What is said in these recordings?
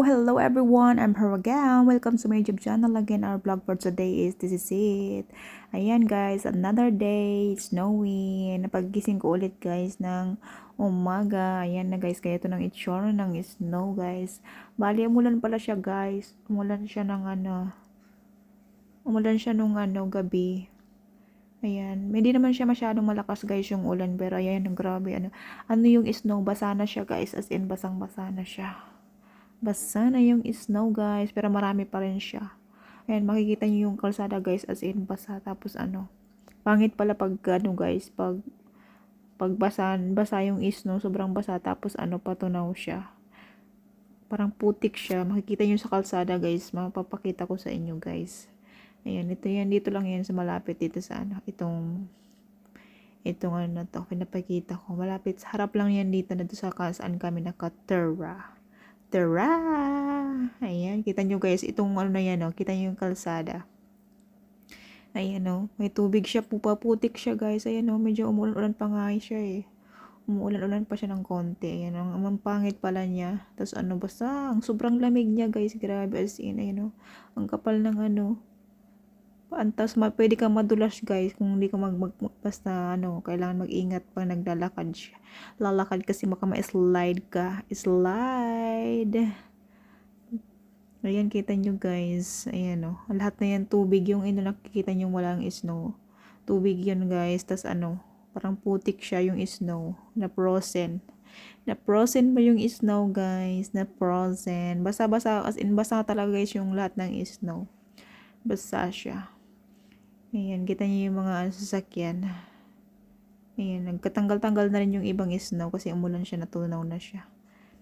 Hello everyone. I'm her again. Welcome to my YouTube channel again. Our vlog for today is this is it. Ayan guys, another day, snowy. Napagising ko ulit guys ng umaga. Ayan na guys, kaya ito ng itsura ng snow guys. Bali, umulan pala siya guys. Umulan siya nung gabi. Ayan, hindi naman siya masyadong malakas guys yung ulan, pero ayan, grabe ano yung snow, basa na siya guys, as in basang-basa na siya. Basa na yung snow guys, pero marami pa rin siya. Ayan, makikita nyo yung kalsada guys, as in basa. Tapos pangit pala pag guys, pag basa yung snow, sobrang basa. Tapos patunaw siya. Parang putik siya. Makikita nyo sa kalsada guys, mapapakita ko sa inyo guys. Ayan, dito lang yan sa malapit dito sa itong to, pinapakita ko. Malapit, harap lang yan dito na sa saan kami nakatira. Tara! Ayan, kita nyo guys, itong na yan, kita nyo yung kalsada. Ayan, may tubig siya, pupaputik siya guys. Ayan, medyo umulan-ulan pa nga siya eh. Umuulan-ulan pa siya ng konti. Ayan, ang pangit pala niya. Tapos basta, ang sobrang lamig niya guys, grabe as in. Ayan, ang kapal ng Antas pwede kang madulas guys kung hindi ka basta kailangan mag-ingat pag naglalakad siya. Lalakad kasi baka ma-slide ka. Slide. Ayan, kita nyo guys. Ayan lahat na yan tubig. Yung nakikita nyo walang snow. Tubig yun guys. Tas parang putik siya yung snow. Na-frozen. Na-frozen ba yung snow guys? Na-frozen. Basa-basa. As in basa talaga guys yung lahat ng snow. Basa siya. Ayan, kita niyo yung mga sasakyan. Ayan, nagkatanggal-tanggal na rin yung ibang snow kasi umulan siya, natunaw na siya.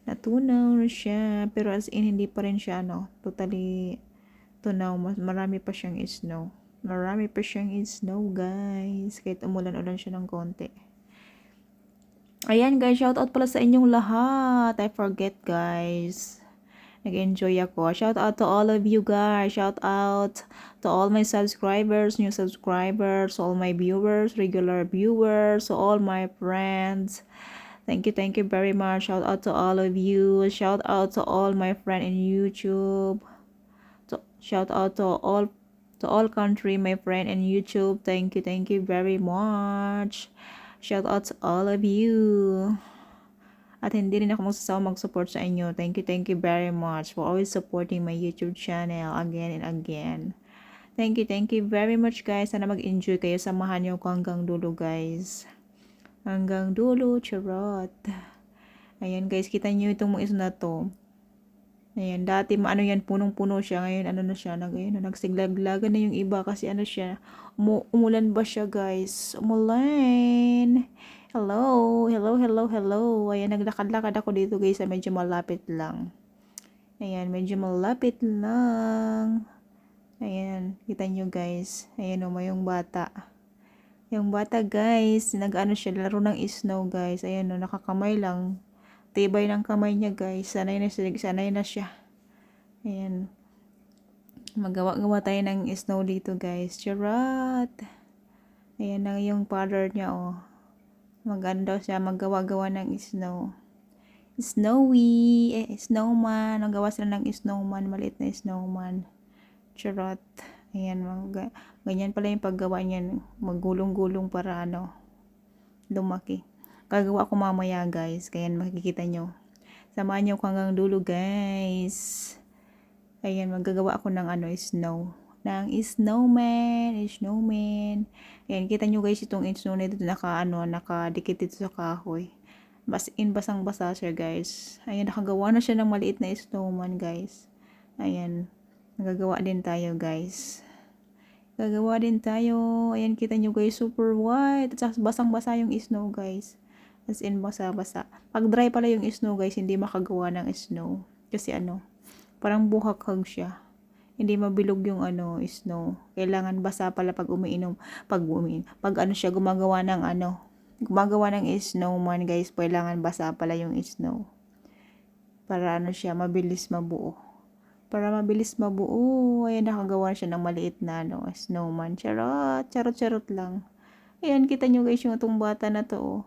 Natunaw na siya, pero as in hindi pa rin siya totally tunaw. Marami pa siyang snow. Marami pa siyang snow guys, kahit umulan-ulan siya ng konti. Ayan guys, shoutout pala sa inyong lahat. I forget guys. Nag-enjoy ako. Shout out to all of you guys. Shout out to all my subscribers, new subscribers, all my viewers, regular viewers, to all my friends. Thank you very much. Shout out to all of you. Shout out to all my friends in YouTube. Shout out to all country, my friend in YouTube. Thank you very much. Shout out to all of you. At hindi rin ako magsasawa mag-support sa inyo. Thank you very much for always supporting my YouTube channel again and again. Thank you very much guys. Sana mag-enjoy kayo. Samahan niyo ko hanggang dulo guys. Hanggang dulo, charot. Ayan guys, kita niyo itong isa na to. Ayan, dati yan, punong-puno siya. Ngayon na siya, nagsiglaglagan na yung iba kasi siya, umulan ba siya guys? Umulan. Hello. Ayan, naglakad-lakad ako dito guys, medyo malapit lang. Ayan, medyo malapit lang. Ayan, kita nyo guys. Ayan may yung bata. Yung bata guys, siya, laro ng snow guys. Ayan nakakamay lang. Tibay ng kamay niya guys. Sanay na siya. Ayan. Magawa tayo ng snow dito guys. Charot. Ayan na yung father niya maganda siya maggawa-gawa ng snow. Snowy. Snowman. Nagawa sila ng snowman. Maliit na snowman. Charot. Ayan. Ganyan pala yung paggawa niyan. Maggulong-gulong para lumaki. Gagawa ko mamaya guys. Kaya makikita nyo. Samahan nyo ko hanggang dulo guys. Ayan. Maggagawa ako ng snow. Ng snowman. Ayan, kita nyo guys itong snow na dito nakadikit dito sa kahoy. Basang-basa siya guys. Ayan, nakagawa na siya ng maliit na snowman guys. Ayan, nagagawa din tayo guys. Ayan, kita nyo guys, super white. At basang-basa yung snow guys. As in, basa-basa. Pag dry pala yung snow guys, hindi makagawa ng snow. Kasi parang buhaghag siya. Hindi mabilog yung snow. Kailangan basa pala pag umiinom. Pag siya gumagawa ng snowman guys, kailangan basa pala yung snow. Para siya mabilis mabuo. Ayan, nakagawa siya ng maliit na snowman. Charot lang. Ayan, kita nyo guys yung itong bata na to.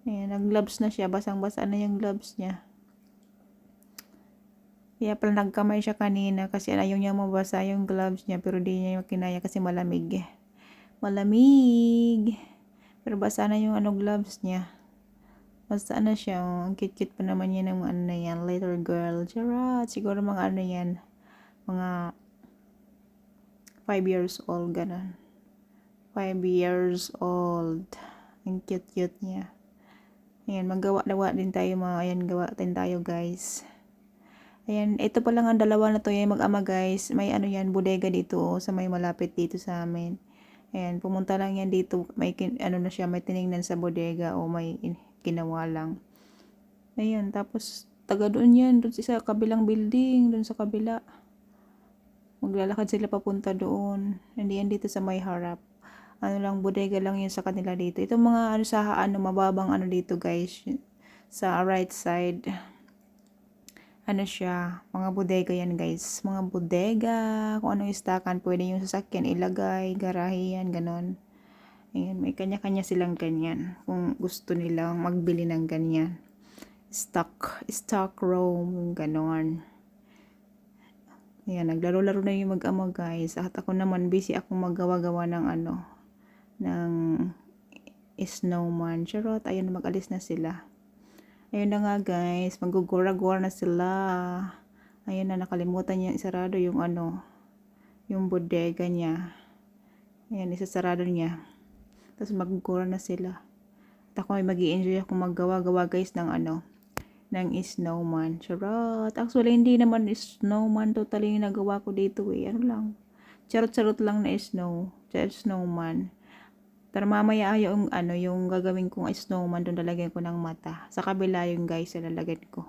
Ayan, nag-gloves na siya. Basang-basa na yung gloves niya. Kaya pala nagkamay siya kanina kasi ayaw niya mabasa yung gloves niya pero di niya kinaya kasi malamig. Malamig. Pero basa na yung gloves niya. Basta na siya. Oh. Ang cute-cute pa naman yan ng ano na yan. Little girl. Charot. Siguro mga ano yan. Mga 5 years old. Ganun. 5 years old. Ang cute-cute niya. Ayan. Magawa-lawa din tayo mga. Ayan. Gawa din tayo guys. Ayan, ito pa lang ang dalawa na to, yung mag-ama guys. May ano yan, bodega dito, sa may malapit dito sa amin. Ayan, pumunta lang yan dito, may ano na siya, may tiningnan sa bodega o may ginawa lang. Ayan, tapos taga doon yan, doon sa kabilang building, doon sa kabila. Maglalakad sila papunta doon. Hindi yan dito sa may harap. Ano lang, bodega lang yun sa kanila dito. Itong mga ano sa mababang ano dito guys, sa right side. Ano siya, mga bodega yan guys, mga bodega, kung anong istakan, pwede yung sasakyan ilagay, garahe yan, ganon. Ayan, may kanya-kanya silang ganyan, kung gusto nilang magbili ng ganyan. Stock room, ganon. Ayan, naglaro-laro na yung mag-ama guys, at ako naman, busy akong maggawa-gawa ng ng snowman. Charot, ayun, mag-alis na sila. Ayun na nga guys, magugura-gura na sila. Ayun na, nakalimutan niya isarado yung yung bodega niya. Ayan, isasarado niya. Tapos magugura na sila. At ako ay mag-i-enjoy ako maggawa-gawa guys ng ng snowman. Charot. Actually, hindi naman snowman totally yung nagawa ko dito eh. Ano lang. Charot-charot lang na snowman. Pero mamaya yung yung gagawin kong snowman doon lalagyan ko ng mata. Sa kabila yung guys lalagyan ko.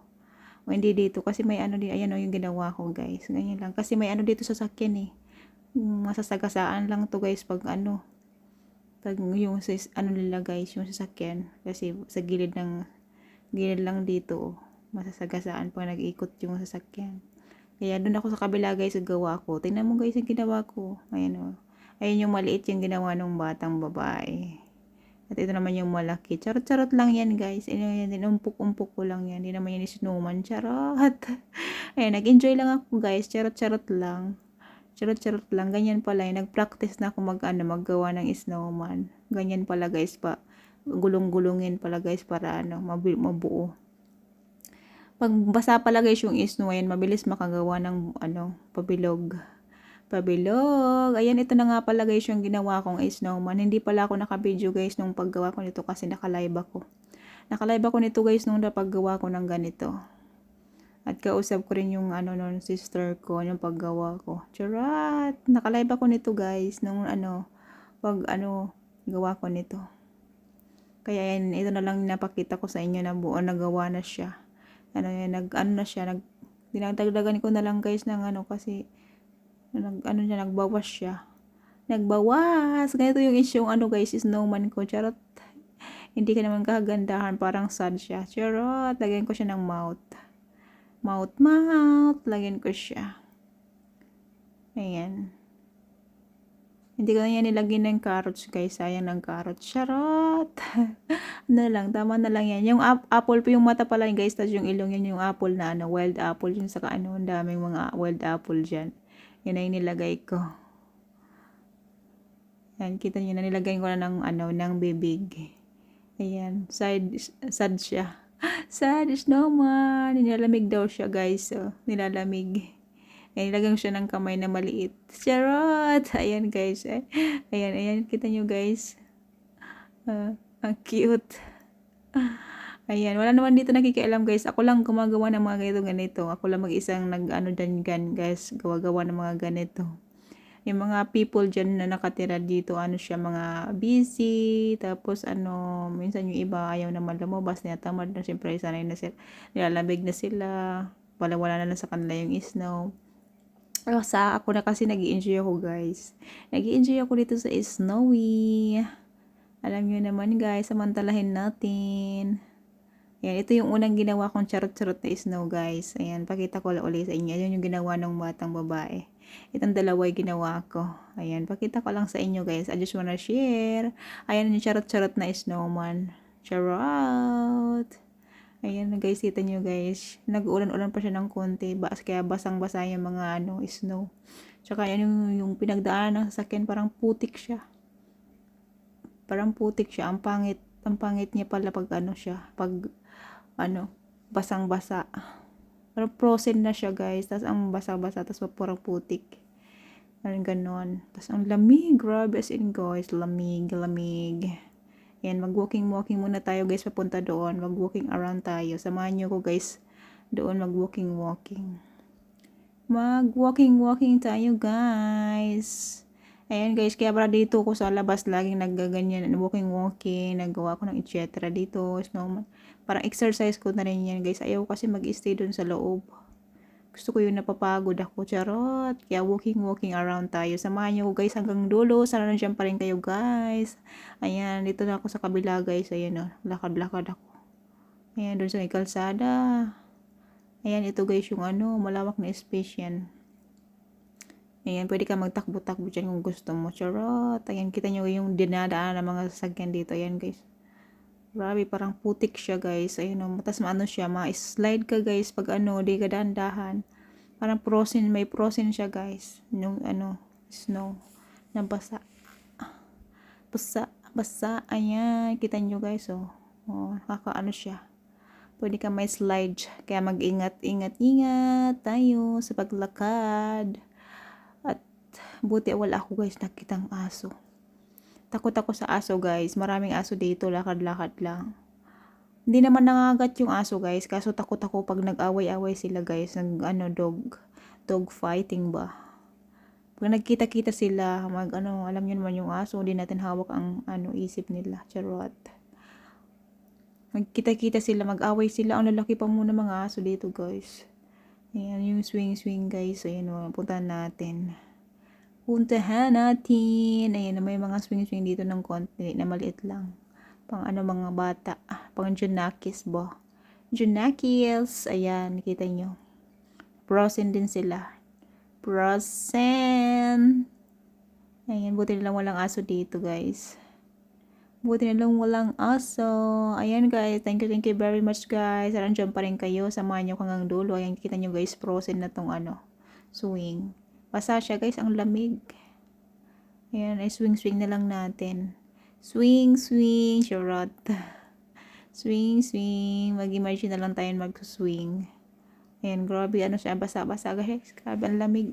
O hindi dito kasi may di ayan yung ginawa ko guys. Ganyan lang kasi may dito sa sakyan eh. Masasagasaan lang to guys pag pag yung nila guys yung sasakyan kasi sa gilid lang dito masasagasaan pag nag-ikot yung sasakyan. Kaya doon ako sa kabila guys gawa ko. Tingnan mo guys yung ginawa ko. Ayan Ayun yung maliit yung ginawa ng batang babae. At ito naman yung malaki. Charot-charot lang yan guys. Yan, umpok-umpok ko lang yan. Hindi naman yan snowman. Charot. Ayun, nag-enjoy lang ako guys. Charot-charot lang. Charot-charot lang. Ganyan pala. Nag-practice na ako maggawa ng snowman. Ganyan pala guys pa. Gulong-gulungin pala guys para mabuo. Pag basa pala guys yung snow, yan mabilis makagawa ng pabilog. Ayan, ito na nga pala guys yung ginawa kong snowman. Hindi pala ako naka-video guys nung paggawa ko nito kasi naka-live ako. Naka-live ako nito guys nung napaggawa ko ng ganito. At kausap ko rin yung nun sister ko yung paggawa ko. Charot! Naka-live ako nito guys nung pag gawa ko nito. Kaya yan, ito na lang napakita ko sa inyo na buo nagawa na siya. Dinagdagan ko na lang guys ng kasi nagbawas siya. Nagbawas. Ganito yung isyong guys, snowman ko. Charot. Hindi ka naman kagandahan. Parang sad siya. Charot. Lagyan ko siya ng mouth. Mouth. Lagyan ko siya. Ayan. Hindi ko na yan nilagyan ng carrots guys. Sayang ng carrots. Charot. Tama na lang yan. Yung apple po yung mata pala guys. Tapos yung ilong yan yung apple na wild apple. Yung saka ang daming mga wild apple dyan. Yan ay nilagay ko. Yan, kita niyo na nilagay ko na ng bibig. Ayan, sad siya. Sad snowman. Nilalamig daw siya, guys. So, nilalamig. Ayan, nilagay siya ng kamay na maliit. Charot! Ayan, guys. Ayan, kita niyo, guys. Ang cute. Ayan, wala naman dito nakikialam guys. Ako lang gumagawa ng mga ganito. Ako lang mag-isang dyan guys. Gawa-gawa ng mga ganito. Yung mga people dyan na nakatira dito, siya, mga busy. Tapos minsan yung iba ayaw naman lumabas. Tamad na, siyempre sanay na sila. Nilalamig na sila. Wala na lang sa kanila yung snow. Ako na kasi nag-i-enjoy ako guys. Nag-i-enjoy ako dito sa snowy. Alam nyo naman guys, samantalahin natin. Ayan, ito yung unang ginawa kong charot-charot na snow guys. Ayan, pakita ko ulit sa inyo. Ayan yung ginawa ng batang babae. Itong dalawa yung ginawa ko. Ayan, pakita ko lang sa inyo guys. I just wanna share. Ayan yung charot-charot na snowman. Charot! Ayan guys, kita nyo guys. Nag-ulan-ulan pa siya ng konti. Kaya basang-basa yung mga snow. Tsaka yan yung pinagdaanan ng sasakyan. Parang putik siya. Parang putik siya. Ang pangit. Ang pangit niya pala pag siya. Pag basang-basa. Parang frozen na siya guys. Tapos ang basa-basa. Tapos parang putik. Parang ganon. Tapos ang lamig. Grabe as in guys. Lamig. Yan, mag-walking muna tayo guys papunta doon. Mag-walking around tayo. Samahan nyo ko guys doon mag-walking. Mag-walking tayo guys. Ayan guys, kaya para dito ko sa labas laging naggaganyan. Walking. Nagawa ko ng etc. dito. Snowman. Parang exercise ko na rin yan guys. Ayaw kasi mag-stay doon sa loob. Gusto ko yung napapagod ako, charot. Kaya walking around tayo. Samahan niyo ko guys hanggang dulo. Sana nandiyan pa rin kayo guys. Ayan, dito na ako sa kabila guys. Ayan o, lakad ako. Ayan, doon sa may kalsada. Ayan, ito guys yung malawak na space yan. Ayan, pwede ka magtakbo-takbo dyan kung gusto mo, charot. Ayan, kita nyo yung dinadaan ng mga sasakyan dito. Ayan guys. Grabe, parang putik siya guys. Ayun o, matas siya. Ma-slide ka guys pag di ka dahan-dahan. Parang may frozen siya guys. Nung snow. Nabasa. Basa. Ayan, kita nyo guys o. Oh, siya. Pwede ka may slide. Kaya mag-ingat tayo sa paglakad. At buti wala ako guys nakitang aso. Takot ako sa aso guys. Maraming aso dito. Lakad-lakad lang. Hindi naman nangagat yung aso guys. Kaso takot ako pag nag-away-away sila guys. Dog fighting ba. Pag nagkita-kita sila. Alam nyo naman yung aso. Hindi natin hawak ang isip nila. Charot. Magkita-kita sila. Mag-away sila. Ang lalaki pa muna mga aso dito guys. Ayan yung swing guys. Ayan o. Puntahan natin. Ayan, may mga swing dito ng konti na maliit lang. Pang mga bata. Pang Junakis ba? Junakis. Ayan, kita nyo. Frozen din sila. Frozen. Ayan, buti nilang walang aso dito guys. Ayan guys, thank you very much guys. Nandiyan pa rin kayo. Samahan nyo hanggang dulo. Ayan, kita nyo guys, frozen na tong swing. Basa siya guys, ang lamig. Ayan, ay swing na lang natin. Swing, charot. Swing. Mag-imagine na lang tayo mag-swing. Ayan, grabe, siya, basa-basa guys. Grabe, ang lamig.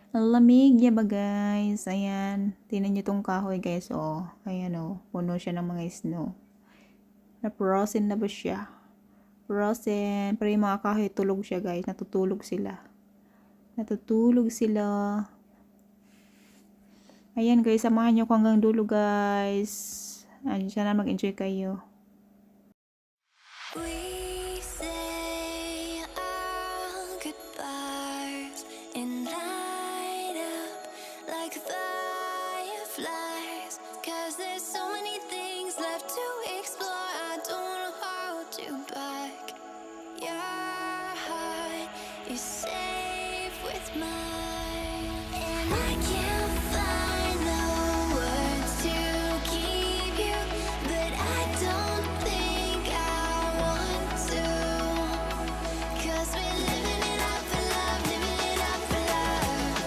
Ang lamig niya ba guys. Ayan, tingnan nyo tong kahoy guys. Oh, ayan puno siya ng mga snow. Na-frozen na ba siya? Frozen. Pero yung mga kahoy, tulog siya guys. Natutulog sila. Ayan guys, samahan nyo ko hanggang dulo guys. Sana mag-enjoy kayo. We say our goodbyes and light up like fireflies, 'cause there's so many things left to explore. I don't wanna hold you back. Your heart is safe with mine, and I can't find the words to keep you, but I don't think I want to, 'cause we're living it up for love, living it up for love.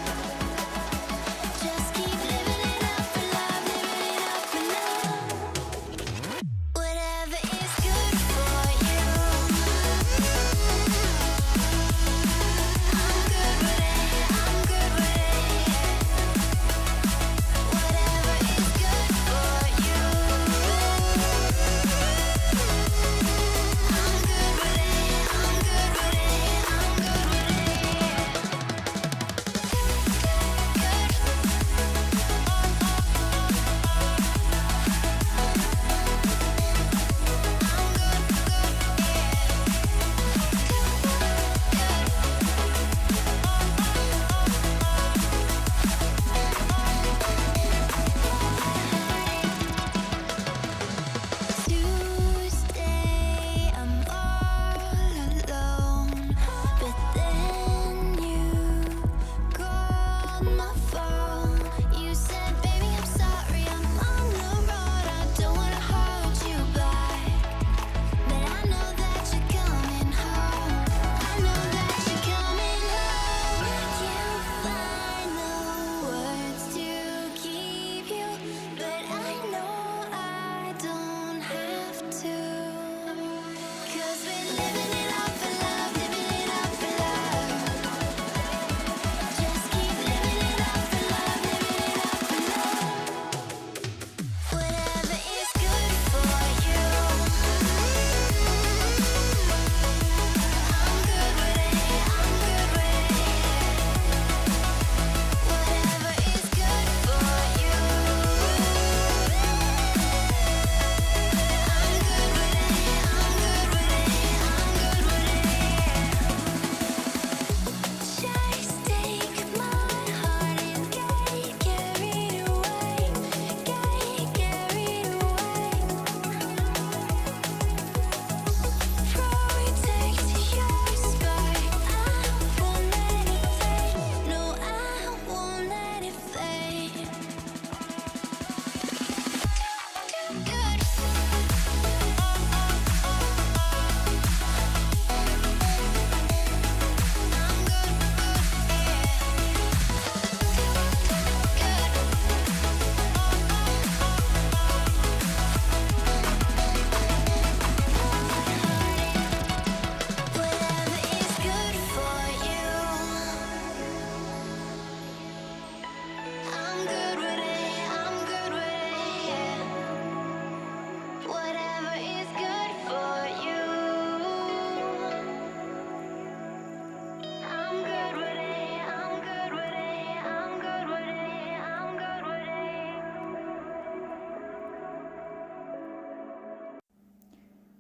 Just keep living it up for love, living it up for love. Whatever is good for you, I'm good with it, I'm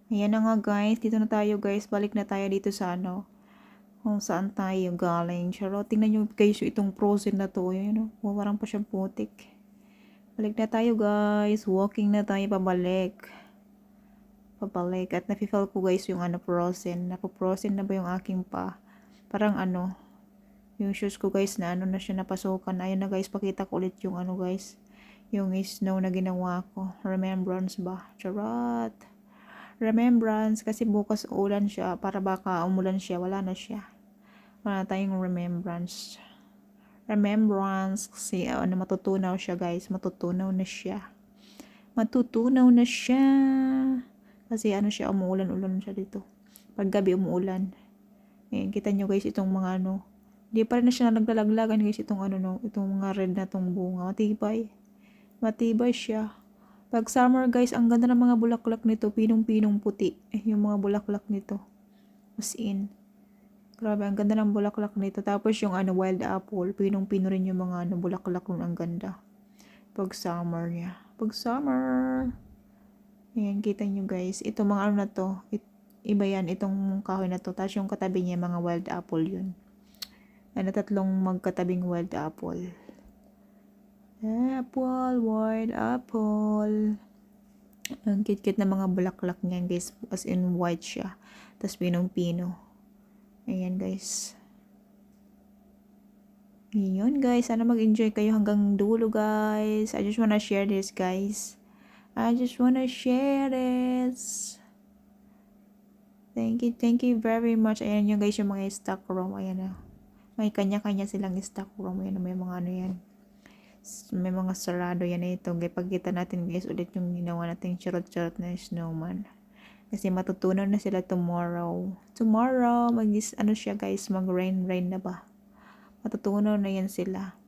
Ayan na nga guys, dito na tayo guys. Balik na tayo dito sa ano, kung saan tayo galing. Charot, tingnan nyo guys itong frozen na to. Ayan o, parang pa siyang putik. Balik na tayo guys, walking na tayo pabalik. At nafe-feel ko guys yung ano, frozen. Napo-frozen na ba yung aking pa? Parang ano, yung shoes ko guys na ano na siya napasukan. Ayun na guys, pakita ko ulit yung ano guys, yung snow na ginawa ko. Remembrance ba? Charot. Remembrance kasi bukas ulan siya, para baka umulan siya, wala na siya. Wala na tayong remembrance. Remembrance kasi ano, matutunaw siya guys, matutunaw na siya. Matutunaw na siya. Kasi ano siya, umuulan-ulan siya dito. Pag gabi umuulan. Ayan, kita nyo guys itong mga ano. Hindi pa rin na siya naglalaglagan guys itong ano no, itong mga red na tong bunga. Matibay. Matibay siya. Pag summer guys, ang ganda ng mga bulaklak nito, pinong-pinong puti. Yung mga bulaklak nito. As in. Grabe, ang ganda ng bulaklak nito. Tapos yung ano, wild apple, pinong-pino rin yung mga ano, bulaklak nun, ang ganda. Pag summer niya. Pag summer. Ayan, kita nyo guys. Ito mga ano na to, iba yan, itong kahoy na to. Tapos yung katabi niya, mga wild apple yun. Ano, tatlong magkatabing wild apple. Apple, wild apple. Ang kit-kit na mga bulaklak niyan guys. As in white siya. Tapos pinong-pino. Ayan guys. Yun guys. Sana mag-enjoy kayo hanggang dulo guys. I just wanna share this guys. I just wanna share this. Thank you very much. Ayan yung guys, yung mga stock room. Ayan na. May kanya-kanya silang stock room. Ayan, may mga ano yan. May mga sarado yan na ito. Pagkita natin guys ulit yung ginawa natin charot-charot na snowman. Kasi matutunan na sila tomorrow. Tomorrow, ano siya guys, mag-rain na ba? Matutunan na yan sila.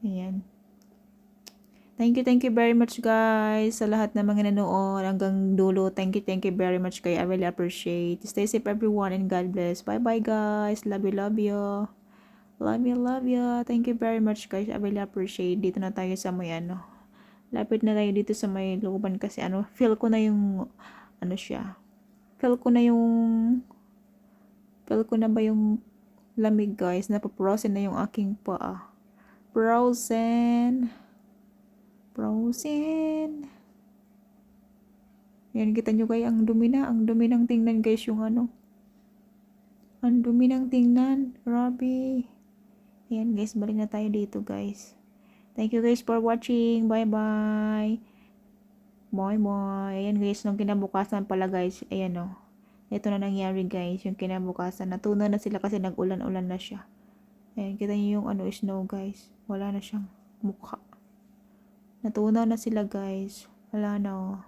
Ayan. Thank you very much guys sa lahat ng mga nanood hanggang dulo. Thank you very much guys. I really appreciate. Stay safe everyone and God bless. Bye bye guys. Love you, love you. Love you. Thank you very much guys. I really appreciate. Dito na tayo sa may ano. Lapit na tayo dito sa may looban kasi ano, feel ko na yung ano siya. Feel ko na ba yung lamig guys. Napaprosen na yung aking paa. Frozen. Yan, kita nyo guys, ang dumi ng tingnan guys yung ano. Ang dumi ng tingnan. Grabe. Ayan guys, balik na tayo dito guys. Thank you guys for watching. Bye bye. Ayan guys, nung kinabukasan pala guys, ayan o. Ito na nangyari guys, yung kinabukasan. Natunaw na sila kasi nag-ulan-ulan na siya. Ayan, kita nyo yung ano, snow guys. Wala na siyang mukha. Natunaw na sila guys. Wala na oh.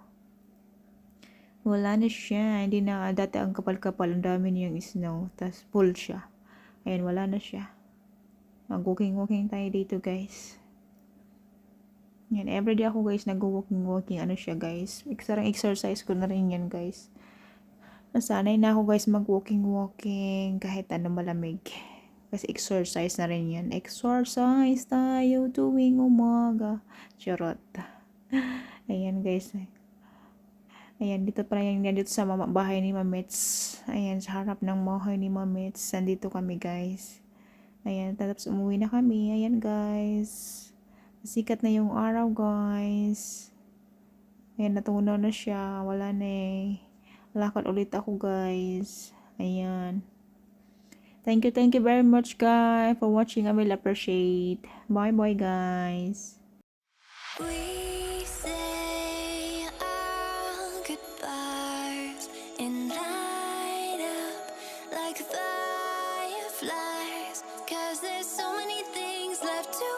Wala na siya. Hindi na dati ang kapal-kapal. Ang dami niyang snow. Tapos full siya. Ayan, wala na siya. Mag-walking tayo dito guys. Yan, everyday ako guys nag-walking. Ano siya guys. Sarang exercise ko na rin yan guys. Nasanay na ako guys mag-walking. Kahit ano malamig. Kasi exercise na rin yan. Exercise tayo tuwing umaga. Charot. Ayan guys. Ayan, dito pa yan. Dito sa bahay ni Mamets. Ayan, sa harap ng bahay ni Mamets. Nandito kami guys. Ayan, tapos umuwi na kami. Ayan guys. Sikat na yung araw guys. Ayan, natunaw na siya. Wala na eh. Lakad ulit ako guys. Ayan. Thank you very much guys for watching. I will appreciate. Bye guys. We say our goodbyes and light up like fireflies, 'cause there's so many things left to